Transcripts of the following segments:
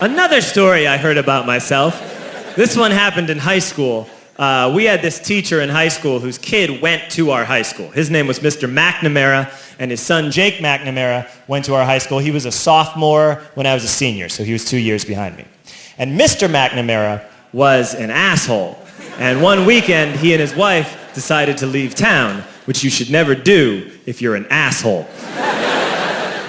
Another story I heard about myself. This one happened in high school. We had this teacher in high school whose kid went to our high school. His name was Mr. McNamara, and his son Jake McNamara went to our high school. He was a sophomore when I was a senior, so he was 2 years behind me. And Mr. McNamara was an asshole. And one weekend, he and his wife decided to leave town, which you should never do if you're an asshole.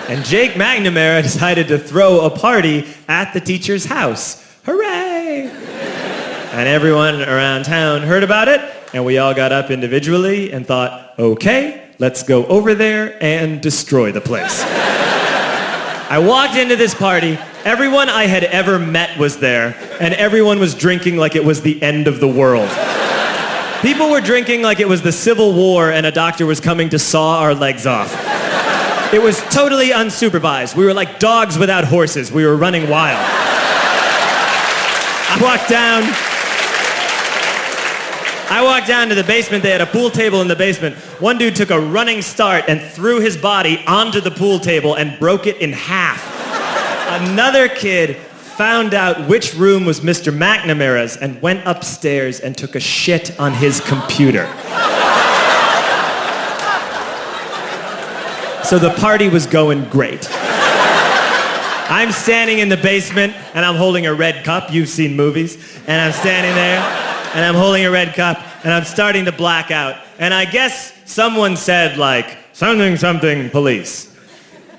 And Jake McNamara decided to throw a party at the teacher's house. Hooray! And everyone around town heard about it, and we all got up individually and thought, okay, let's go over there and destroy the place. I walked into this party, everyone I had ever met was there, and everyone was drinking like it was the end of the world. People were drinking like it was the Civil War and a doctor was coming to saw our legs off. It was totally unsupervised. We were like dogs without horses. We were running wild. I walked down to the basement. They had a pool table in the basement. One dude took a running start and threw his body onto the pool table and broke it in half. Another kid found out which room was Mr. McNamara's and went upstairs and took a shit on his computer. So the party was going great. I'm standing in the basement and I'm holding a red cup. You've seen movies. And I'm standing there and I'm holding a red cup and I'm starting to black out. And I guess someone said like, something, something, police.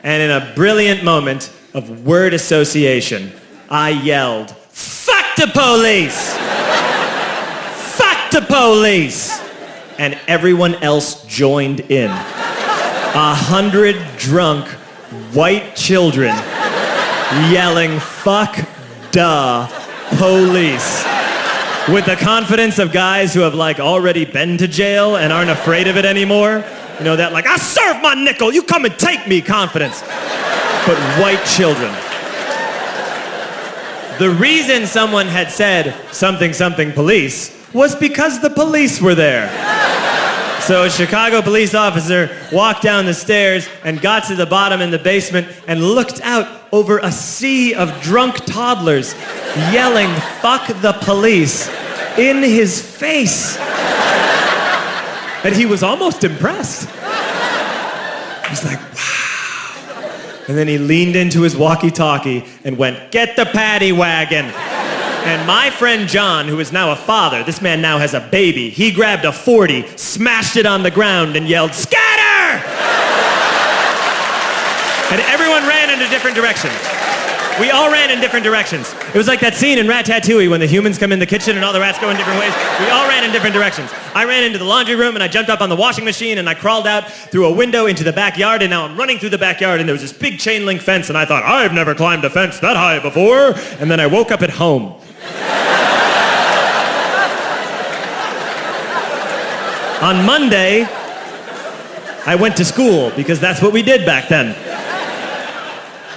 And in a brilliant moment of word association, I yelled, fuck the police! Fuck the police! And everyone else joined in. 100 drunk white children yelling, fuck the police. With the confidence of guys who have like already been to jail and aren't afraid of it anymore. You know, that like, I serve my nickel, you come and take me confidence. But white children. The reason someone had said something, something police was because the police were there. So a Chicago police officer walked down the stairs and got to the bottom in the basement and looked out over a sea of drunk toddlers yelling, fuck the police, in his face. And he was almost impressed. He was like, wow. And then he leaned into his walkie-talkie and went, get the paddy wagon. And my friend John, who is now a father, this man now has a baby, he grabbed a 40, smashed it on the ground, and yelled, scatter! And everyone ran in a different direction. We all ran in different directions. It was like that scene in Ratatouille when the humans come in the kitchen and all the rats go in different ways. We all ran in different directions. I ran into the laundry room and I jumped up on the washing machine and I crawled out through a window into the backyard, and now I'm running through the backyard and there was this big chain link fence and I thought, I've never climbed a fence that high before. And then I woke up at home. On Monday, I went to school because that's what we did back then.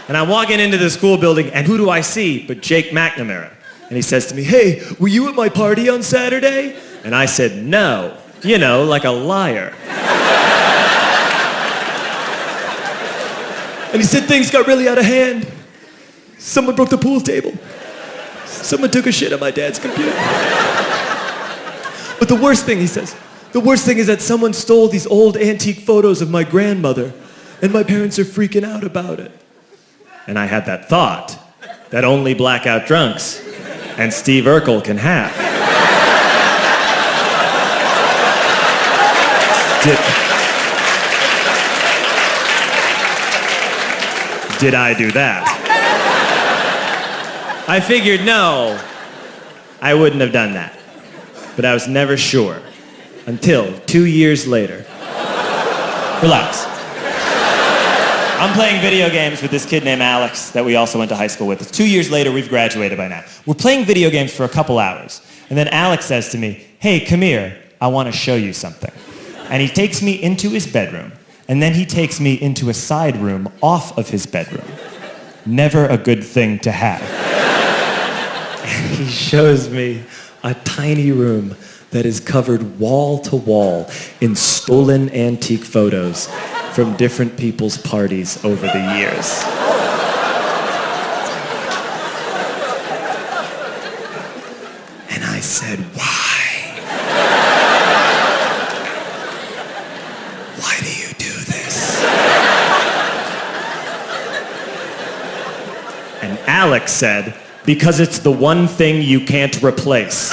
And I'm walking into the school building, and who do I see but Jake McNamara? And he says to me, hey, were you at my party on Saturday? And I said, no. You know, like a liar. And he said, things got really out of hand. Someone broke the pool table. Someone took a shit on my dad's computer. But the worst thing, he says, the worst thing is that someone stole these old antique photos of my grandmother, and my parents are freaking out about it. And I had that thought that only blackout drunks and Steve Urkel can have. Did I do that? I figured, no, I wouldn't have done that. But I was never sure until 2 years later. Relax. I'm playing video games with this kid named Alex that we also went to high school with. 2 years later, we've graduated by now. We're playing video games for a couple hours. And then Alex says to me, hey, come here, I want to show you something. And he takes me into his bedroom, and then he takes me into a side room off of his bedroom. Never a good thing to have. And he shows me a tiny room that is covered wall to wall in stolen antique photos from different people's parties over the years. said, why? Why do you do this? And Alex said, because it's the one thing you can't replace.